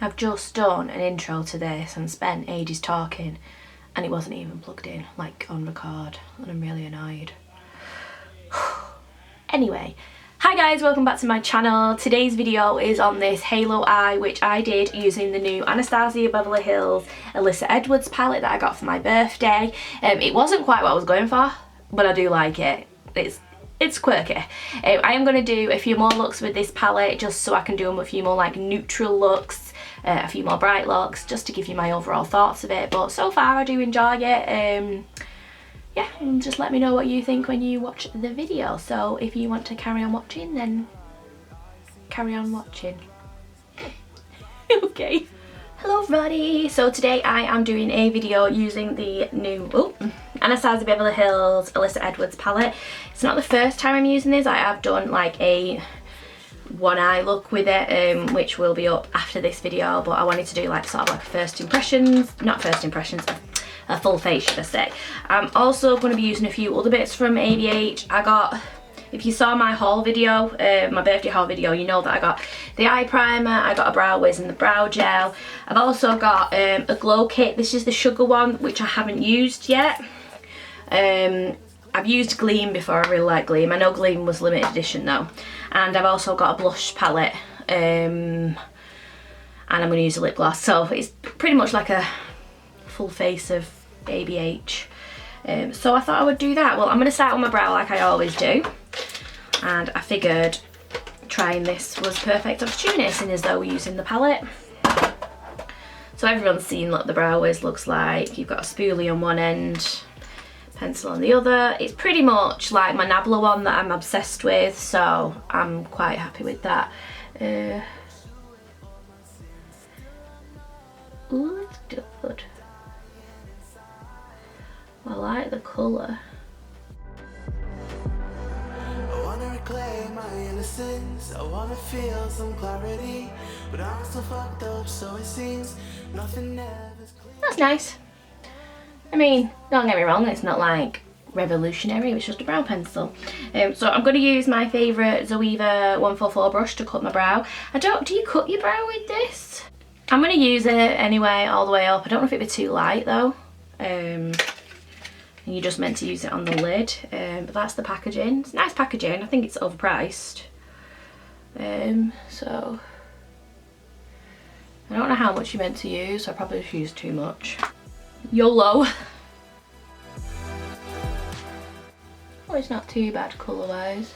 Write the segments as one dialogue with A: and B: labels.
A: I've just done an intro to this and spent ages talking and it wasn't even plugged in, like on record, and I'm really annoyed. Anyway, hi guys, welcome back to my channel. Today's video is on this halo eye, which I did using the new Anastasia Beverly Hills Alyssa Edwards palette that I got for my birthday. It wasn't quite what I was going for, but I do like it. It's quirky. I am going to do a few more looks with this palette just so I can do a few more like neutral looks, a few more bright looks, just to give you my overall thoughts of it. But so far I do enjoy it. Yeah, and just let me know what you think when you watch the video. So if you want to carry on watching, then carry on watching. Okay. Hello everybody. So today I am doing a video using the new Anastasia Beverly Hills Alyssa Edwards palette. It's not the first time I'm using this. I have done like a one eye look with it, which will be up after this video, but I wanted to do like sort of like a full face, should I say. I'm also going to be using a few other bits from ABH. I got, if you saw my haul video, my birthday haul video, you know that I got the eye primer, I got a brow wiz and the brow gel. I've also got a glow kit. This is the sugar one, which I haven't used yet. I've used Gleam before. I really like Gleam. I know Gleam was limited edition though. And I've also got a blush palette, and I'm going to use a lip gloss. So it's pretty much like a full face of ABH. So I thought I would do that. Well, I'm going to start on my brow like I always do, and I figured trying this was perfect opportunity, seeing as though we're using the palette. So everyone's seen what the brow wiz looks like. You've got a spoolie on one end, pencil on the other. It's pretty much like my Nabla one that I'm obsessed with, so I'm quite happy with that. Ooh, it's good. I like the colour.
B: I wanna reclaim my innocence. I wanna feel some clarity, but I'm still fucked up, so it seems nothing ever's clear.
A: That's nice. I mean, don't get me wrong, it's not like revolutionary, it's just a brow pencil. So I'm going to use my favourite Zoeva 144 brush to cut my brow. Do you cut your brow with this? I'm going to use it anyway, all the way up. I don't know if it'd be too light though. And you're just meant to use it on the lid. But that's the packaging. It's nice packaging. I think it's overpriced. So I don't know how much you're meant to use. I probably just used too much. YOLO. Oh, it's not too bad colour wise.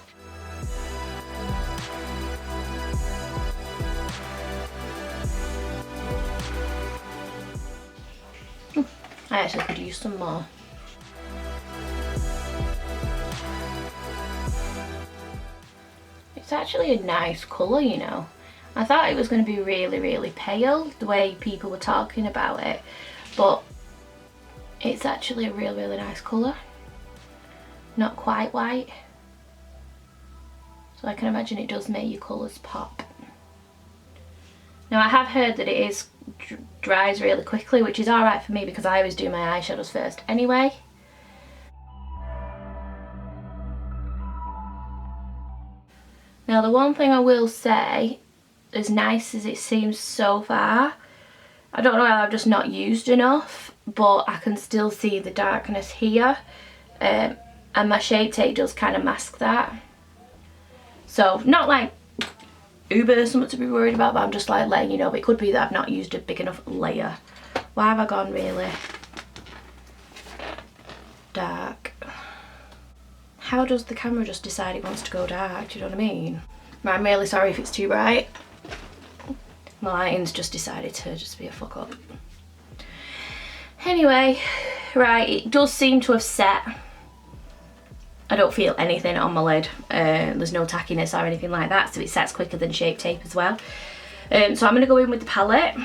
A: I actually could use some more. It's actually a nice colour, you know. I thought it was going to be really, really pale, the way people were talking about it, but it's actually a really, really nice colour. Not quite white. So I can imagine it does make your colours pop. Now I have heard that it dries really quickly, which is alright for me because I always do my eyeshadows first anyway. Now the one thing I will say, as nice as it seems so far, I don't know whether I've just not used enough, but I can still see the darkness here, and my Shape Tape does kind of mask that. So not like uber something to be worried about, but I'm just like letting you know, but it could be that I've not used a big enough layer. Why have I gone really dark? How does the camera just decide it wants to go dark? Do you know what I mean? I'm really sorry if it's too bright. My lighting's just decided to just be a fuck up. Anyway, right, it does seem to have set. I don't feel anything on my lid. There's no tackiness or anything like that, so it sets quicker than Shape Tape as well. So I'm going to go in with the palette.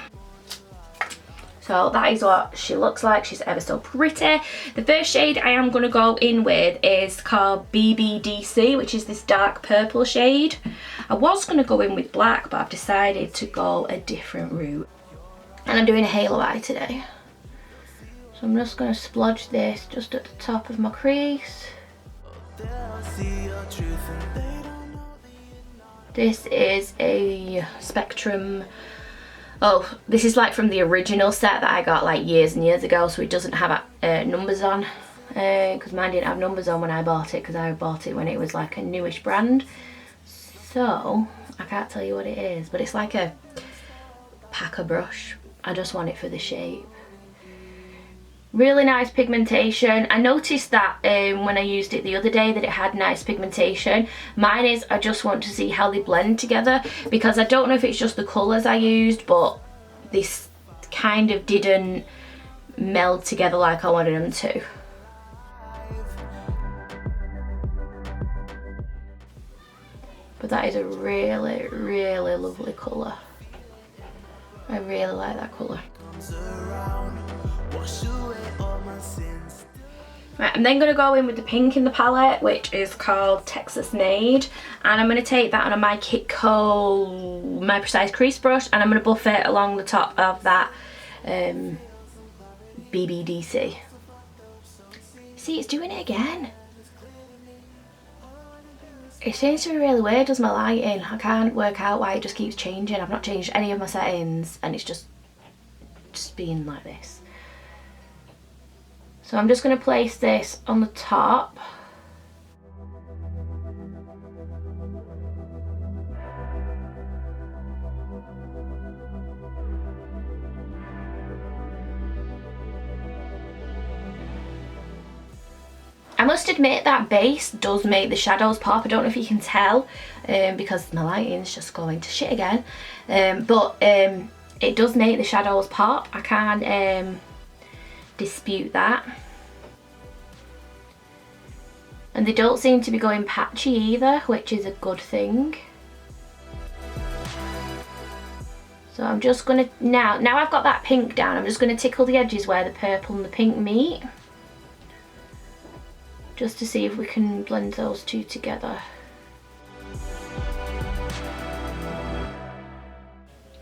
A: So that is what she looks like. She's ever so pretty. The first shade I am going to go in with is called BBDC, which is this dark purple shade. I was going to go in with black, but I've decided to go a different route. And I'm doing a halo eye today. So I'm just going to splodge this just at the top of my crease. This is a Spectrum Oh, this is like from the original set that I got like years and years ago, so it doesn't have numbers on, because mine didn't have numbers on when I bought it, because I bought it when it was like a newish brand. So I can't tell you what it is, but it's like a packer brush. I just want it for the shape. Really nice pigmentation. I noticed that when I used it the other day that it had nice pigmentation. Mine is, I just want to see how they blend together, because I don't know if it's just the colours I used, but this kind of didn't meld together like I wanted them to. But that is a really, really lovely colour. I really like that colour. Right, I'm then going to go in with the pink in the palette, which is called Texas Made, and I'm going to take that on my Kitco My Precise Crease brush, and I'm going to buff it along the top of that BBDC. See, it's doing it again. It seems to be really weird, does my lighting. I can't work out why it just keeps changing. I've not changed any of my settings and it's just being like this. So I'm just going to place this on the top. I must admit that base does make the shadows pop. I don't know if you can tell because my lighting's just going to shit again. But it does make the shadows pop. I can't dispute that. And they don't seem to be going patchy either, which is a good thing. So I'm just going to, now I've got that pink down, I'm just going to tickle the edges where the purple and the pink meet. Just to see if we can blend those two together.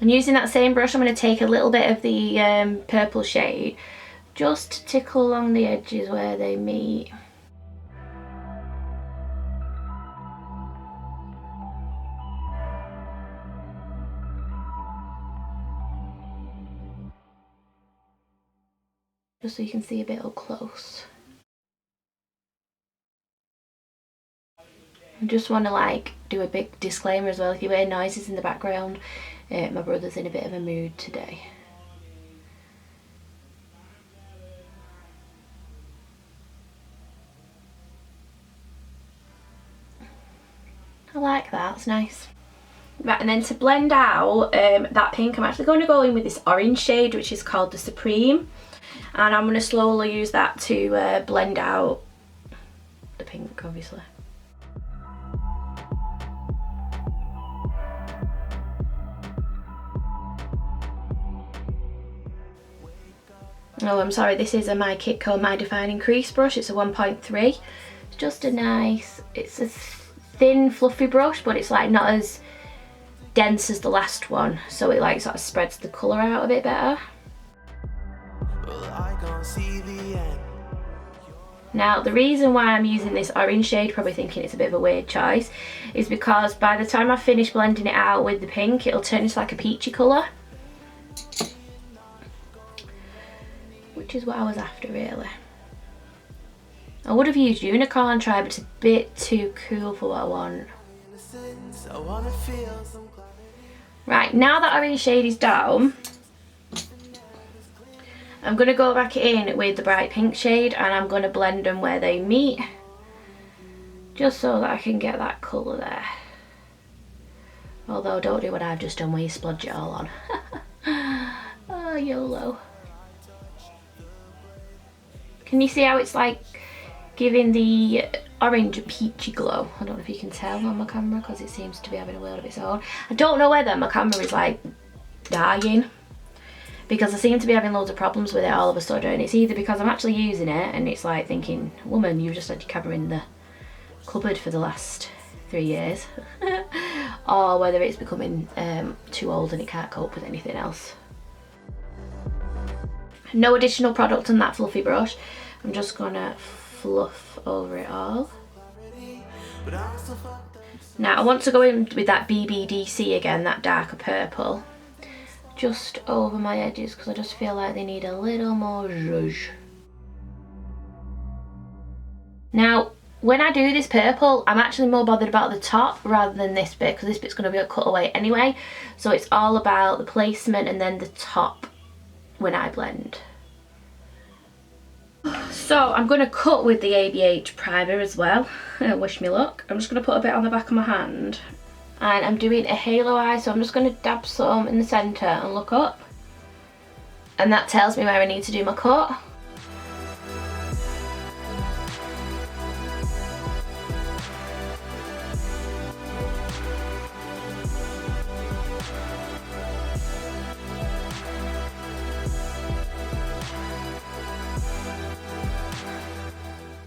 A: And using that same brush, I'm going to take a little bit of the purple shade, just to tickle along the edges where they meet. Just so you can see a bit up close. I just want to like do a big disclaimer as well. If you hear noises in the background, my brother's in a bit of a mood today. I like that, it's nice. Right, and then to blend out that pink, I'm actually going to go in with this orange shade, which is called the Supreme. And I'm going to slowly use that to blend out the pink, obviously. Oh, I'm sorry, this is my Kitco My Defining Crease brush. It's a 1.3. It's just a nice, it's a thin fluffy brush, but it's like not as dense as the last one, so it like sort of spreads the colour out a bit better. Now the reason why I'm using this orange shade, probably thinking it's a bit of a weird choice, is because by the time I finish blending it out with the pink, it'll turn into like a peachy colour. Which is what I was after, really. I would have used Unicorn Try, but it's a bit too cool for what I want. Right, now that orange shade is down, I'm going to go back in with the bright pink shade and I'm going to blend them where they meet, just so that I can get that colour there. Although don't do what I've just done where you splodge it all on. Oh, YOLO. Can you see how it's like giving the orange a peachy glow? I don't know if you can tell on my camera because it seems to be having a world of its own. I don't know whether my camera is like dying, because I seem to be having loads of problems with it all of a sudden. It's either because I'm actually using it and it's like thinking, woman, you've just had your camera in the cupboard for the last 3 years, or whether it's becoming too old and it can't cope with anything else. No additional product on that fluffy brush. I'm just gonna fluff over it all. Now I want to go in with that BBDC again, that darker purple. just over my edges because I just feel like they need a little more zhuzh. Now, when I do this purple, I'm actually more bothered about the top rather than this bit, because this bit's going to be a cutaway anyway. So it's all about the placement and then the top when I blend. So I'm going to cut with the ABH primer as well. Wish me luck. I'm just going to put a bit on the back of my hand. And I'm doing a halo eye, so I'm just going to dab some in the centre and look up. And that tells me where I need to do my cut.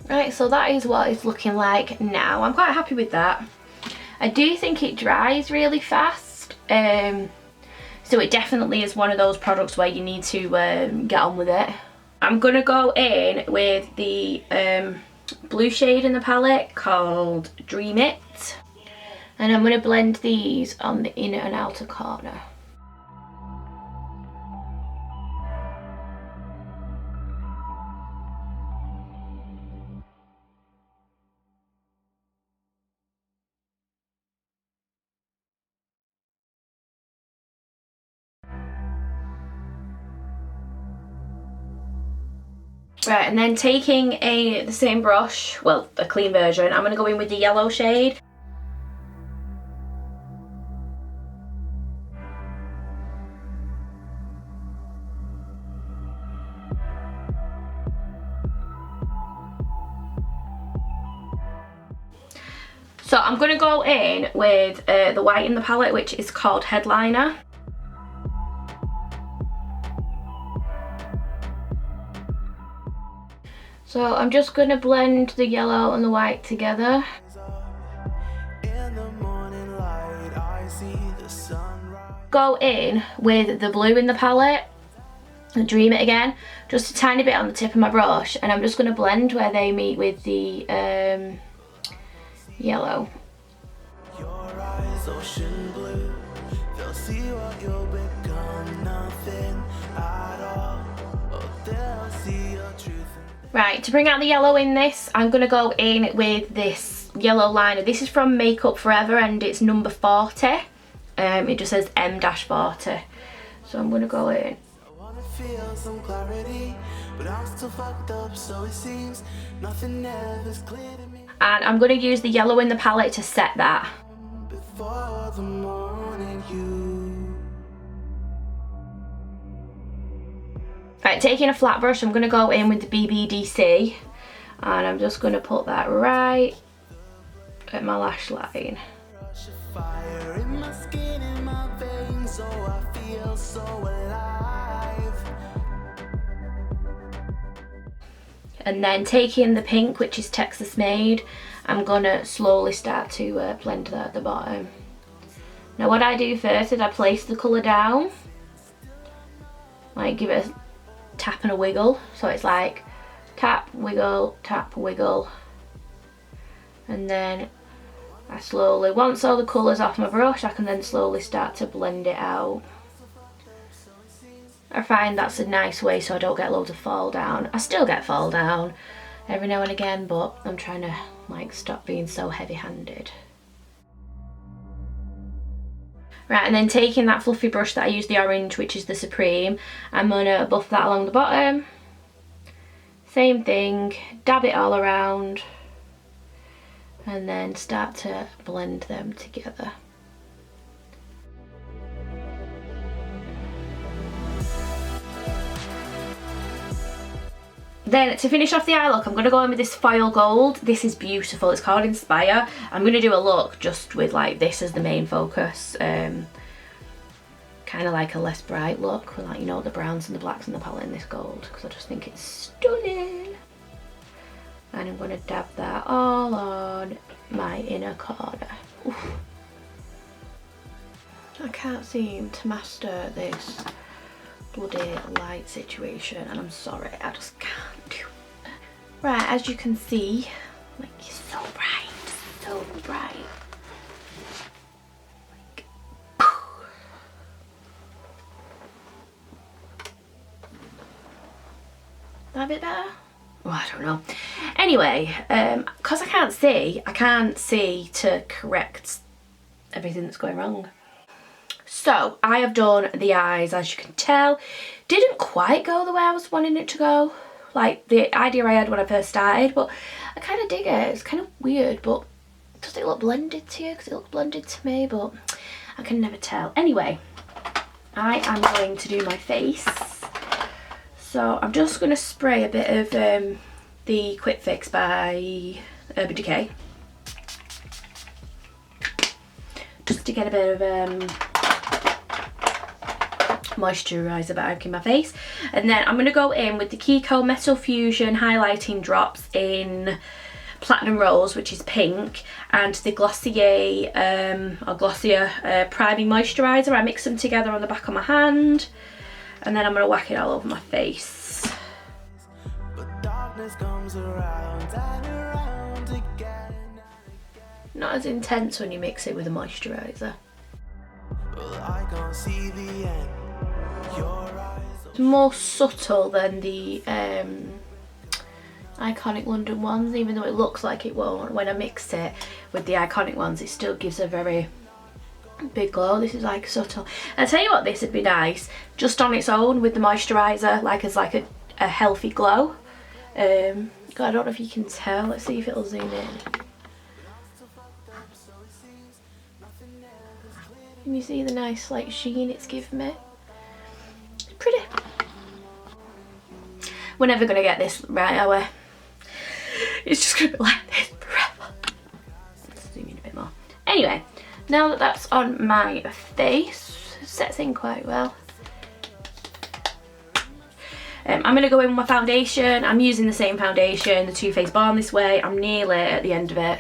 A: Right, so that is what it's looking like now. I'm quite happy with that. I do think it dries really fast, so it definitely is one of those products where you need to get on with it. I'm going to go in with the blue shade in the palette called Dream It, and I'm going to blend these on the inner and outer corner. Right, and then taking the same brush, well, a clean version, I'm going to go in with the yellow shade. So I'm going to go in with the white in the palette, which is called Headliner. So I'm just going to blend the yellow and the white together. Go in with the blue in the palette and Dream It again, just a tiny bit on the tip of my brush, and I'm just going to blend where they meet with the yellow. Your eyes ocean blue, they'll see what you'll become, nothing at all. Oh, they'll see your truth. Right, to bring out the yellow in this, I'm going to go in with this yellow liner. This is from Makeup Forever and it's number 40. It just says M-40. So I'm going to go in. I want to feel some clarity, but I'm still fucked up, so it seems nothing ever's clear to me. And I'm going to use the yellow in the palette to set that. Before the morning Right, taking a flat brush, I'm going to go in with the BBDC and I'm just going to put that right at my lash line. And then taking the pink, which is Texas Made, I'm going to slowly start to blend that at the bottom. Now what I do first is I place the colour down, like give it a tap and a wiggle, so it's like tap, wiggle, and then I slowly, once all the colour's off my brush, I can then slowly start to blend it out. I find that's a nice way so I don't get loads of fall down. I still get fall down every now and again, but I'm trying to like stop being so heavy-handed. Right, and then taking that fluffy brush that I used, the orange, which is the Supreme, I'm going to buff that along the bottom. Same thing, dab it all around, and then start to blend them together. Then to finish off the eye look, I'm going to go in with this foil gold. This is beautiful. It's called Inspire. I'm going to do a look just with like this as the main focus. Kind of like a less bright look with, like, you know, the browns and the blacks and the palette in this gold, because I just think it's stunning. And I'm going to dab that all on my inner corner. Oof. I can't seem to master this bloody light situation, and I'm sorry, I just can't do it. Right, as you can see, like, it's so bright, so bright. Like, That a bit better? Oh, I don't know. Anyway, because I can't see to correct everything that's going wrong. So I have done the eyes, as you can tell. Didn't quite go the way I was wanting it to go. Like the idea I had when I first started, but I kind of dig it. It's kind of weird, but does it look blended to you? Because it looks blended to me, but I can never tell. Anyway, I am going to do my face. So I'm just going to spray a bit of the Quick Fix by Urban Decay. Just to get a bit of moisturiser back in my face. And then I'm going to go in with the Kiko Metal Fusion highlighting drops in Platinum Rose, which is pink, and the Glossier priming moisturiser. I mix them together on the back of my hand, and then I'm going to whack it all over my face. Not as intense when you mix it with a moisturiser. It's more subtle than the Iconic London ones, even though it looks like it won't. When I mix it with the Iconic ones, it still gives a very big glow. This is like subtle. I'll tell you what, this would be nice just on its own with the moisturiser, like as like a healthy glow. I don't know if you can tell. Let's see if it'll zoom in. Can you see the nice like sheen it's given me? It's pretty. We're never gonna get this right, are we? It's just gonna be like this forever. Let's zoom in a bit more. Anyway, now that that's on my face, it sets in quite well. I'm going to go in with my foundation. I'm using the same foundation, the Too Faced Born This Way. I'm nearly at the end of it.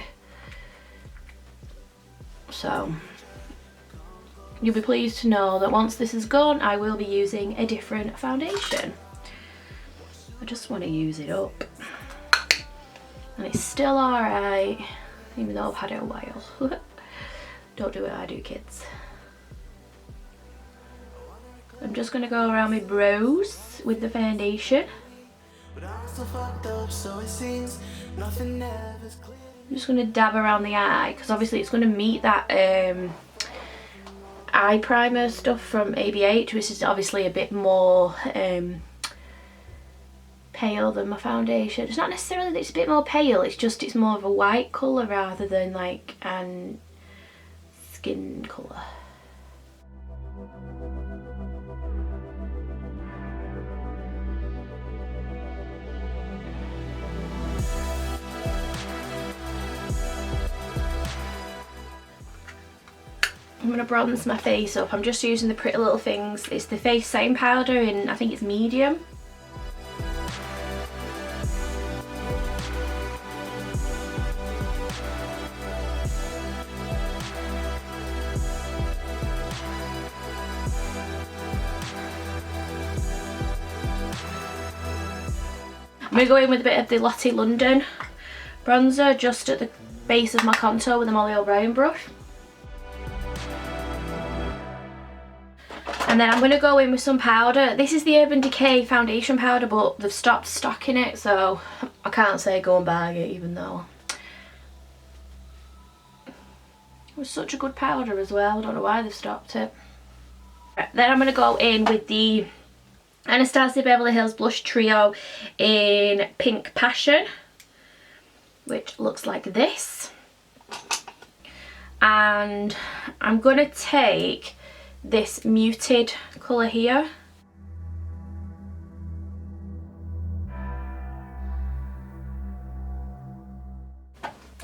A: So, you'll be pleased to know that once this is gone, I will be using a different foundation. I just want to use it up. And it's still alright, even though I've had it a while. Don't do what I do, kids. I'm just going to go around my brows with the foundation. I'm just going to dab around the eye, because obviously it's going to meet that eye primer stuff from ABH, which is obviously a bit more pale than my foundation. It's not necessarily that it's a bit more pale, it's just it's more of a white colour rather than like an skin colour. I'm going to bronze my face up. I'm just using the Pretty Little Things. It's the face setting powder in, I think it's medium. I'm going to go in with a bit of the Lottie London bronzer just at the base of my contour with a Molly O'Brien brush. And then I'm going to go in with some powder. This is the Urban Decay foundation powder, but they've stopped stocking it, so I can't say go and buy it, even though it was such a good powder as well. I don't know why they've stopped it. Then I'm going to go in with the Anastasia Beverly Hills Blush Trio in Pink Passion, which looks like this. And I'm going to take this muted colour here.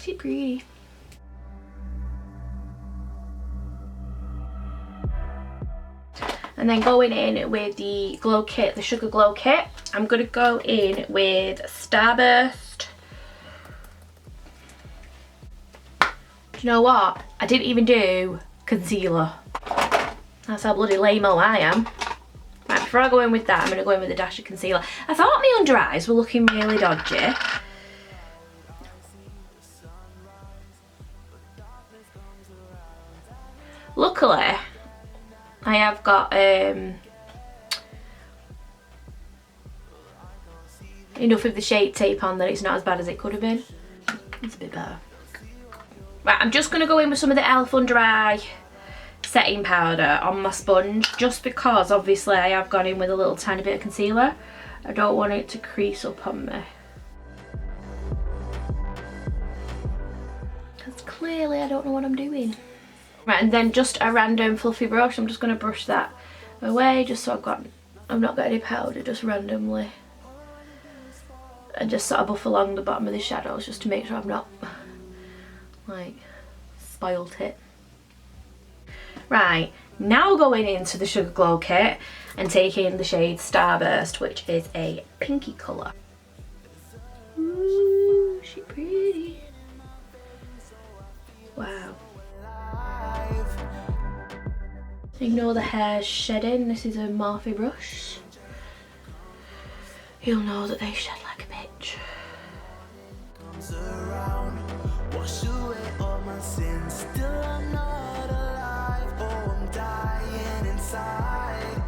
A: She's pretty. And then going in with the Glow Kit, the Sugar Glow Kit, I'm going to go in with Starburst. Do you know what? I didn't even do concealer. That's how bloody lame-o I am. Right, before I go in with that, I'm going to go in with a dash of concealer. I thought my under eyes were looking really dodgy. Luckily, I have got enough of the Shape Tape on that it's not as bad as it could have been. It's a bit better. Right, I'm just going to go in with some of the e.l.f. Under Eye setting powder on my sponge, just because obviously I have gone in with a little tiny bit of concealer. I don't want it to crease up on me. Because clearly I don't know what I'm doing. Right, and then just a random fluffy brush. I'm just going to brush that away just so I've not got any powder, just randomly. And just sort of buff along the bottom of the shadows just to make sure I've not like spoilt it. Right, now going into the Sugar Glow kit and taking the shade Starburst, which is a pinky colour. Ooh, she pretty. Wow. Ignore the hair shedding. This is a Morphe brush. You'll know that they shed like a bitch. Wash away all my sins. Still I'm not alive. Oh, I'm dying inside.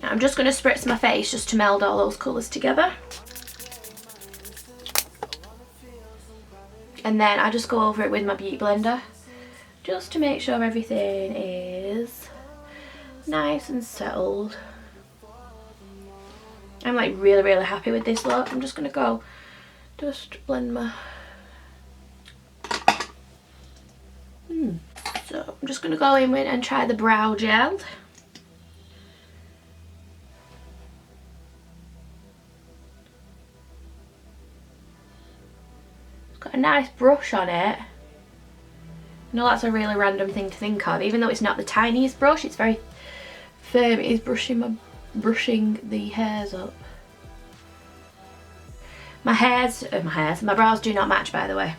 A: I'm just going to spritz my face just to meld all those colours together. And then I just go over it with my beauty blender just to make sure everything is nice and settled. I'm like really happy with this look. I'm just going to go just blend my... So I'm just going to go in with and try the brow gel. It's got a nice brush on it. I know that's a really random thing to think of, even though it's not the tiniest brush, it's very firm. It is brushing the hairs up. My brows do not match, by the way.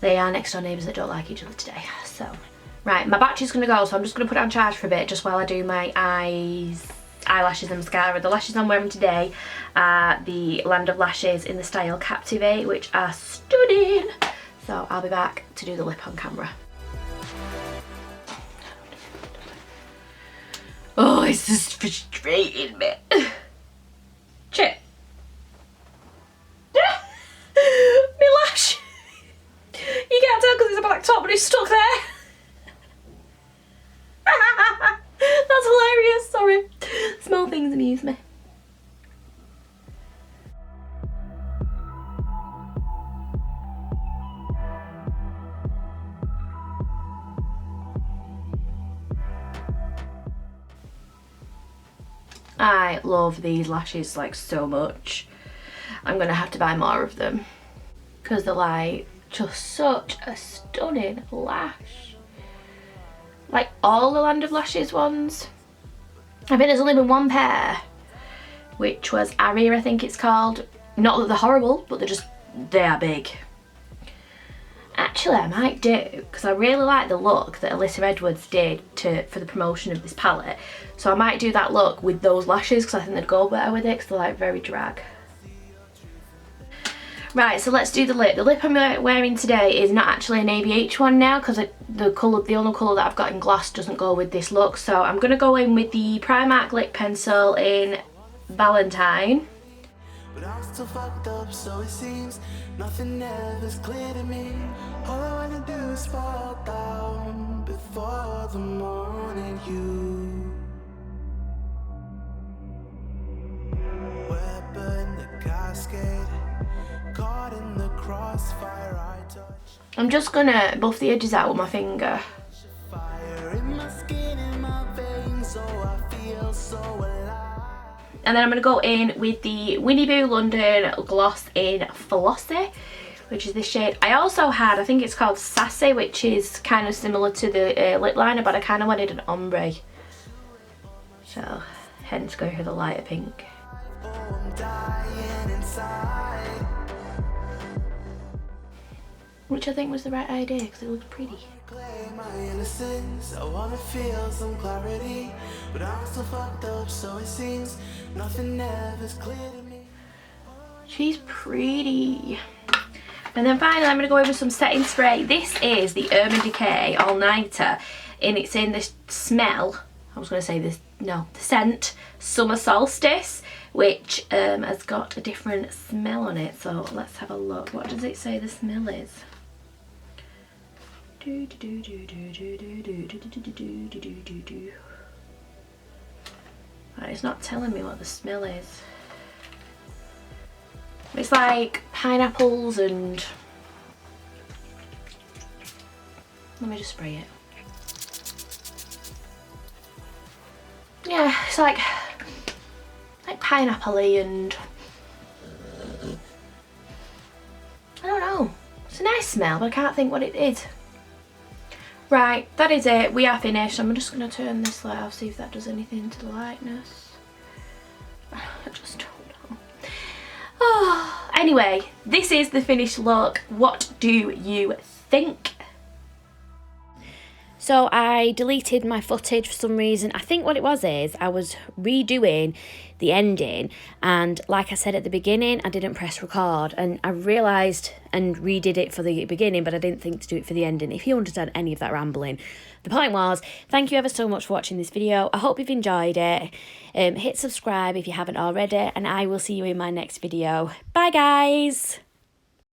A: They are next door neighbours that don't like each other today. So, right, my battery's going to go, so I'm just going to put it on charge for a bit just while I do my eyelashes and mascara. The lashes I'm wearing today are the Land of Lashes in the style Captivate, which are stunning. So I'll be back to do the lip on camera. Oh, it's just frustrating me. Chip. My lash. You can't tell because it's a black top, but it's stuck there. That's hilarious, sorry. Small things amuse me. I love these lashes like so much. I'm gonna have to buy more of them because they're like just such a stunning lash. Like all the Land of Lashes ones. I think there's only been one pair, which was Aria, I think it's called. Not that they're horrible, but they are big. Actually, I might do, because I really like the look that Alyssa Edwards did for the promotion of this palette. So I might do that look with those lashes because I think they'd go better with it because they're like very drag. Right, so let's do the lip. The lip I'm wearing today is not actually an ABH one now because the only colour that I've got in gloss doesn't go with this look. So I'm going to go in with the Primark lip pencil in Valentine.
B: But I'm still fucked up, so it seems nothing ever's clear to me. All I wanna do is fall down before the morning you. Weapon, the cascade, caught in the crossfire I touch.
A: I'm just gonna buff the edges out with my finger.
B: Fire in my skin, in my veins, so I feel so alive.
A: And then I'm going to go in with the Winnie Boo London Gloss in Flossy, which is this shade. I also had, I think it's called Sassy, which is kind of similar to the lip liner, but I kind of wanted an ombre. So, hence going for the lighter pink. Which I think was the right idea because it looks pretty.
B: My innocence, I wanna feel some clarity, but I'm still fucked up, so it seems nothing ever's clear to me.
A: She's pretty. And then finally I'm going to go in with some setting spray. This is the Urban Decay All Nighter, and it's in this smell. I was going to say this the scent Summer Solstice, which has got a different smell on it. So let's have a look. What does it say the smell is? It's not telling me what the smell is. It's like pineapples and... Let me just spray it. Yeah, it's like pineapple-y and... I don't know. It's a nice smell, but I can't think what it is. Right, that is it. We are finished. I'm just going to turn this light off, see if that does anything to the lightness. I just don't know. Oh, anyway, this is the finished look. What do you think? So I deleted my footage for some reason. I think what it was is I was redoing the ending, and like I said at the beginning, I didn't press record, and I realised and redid it for the beginning, but I didn't think to do it for the ending. If you understand any of that rambling, the point was, thank you ever so much for watching this video. I hope you've enjoyed it. Hit subscribe if you haven't already, and I will see you in my next video. Bye guys.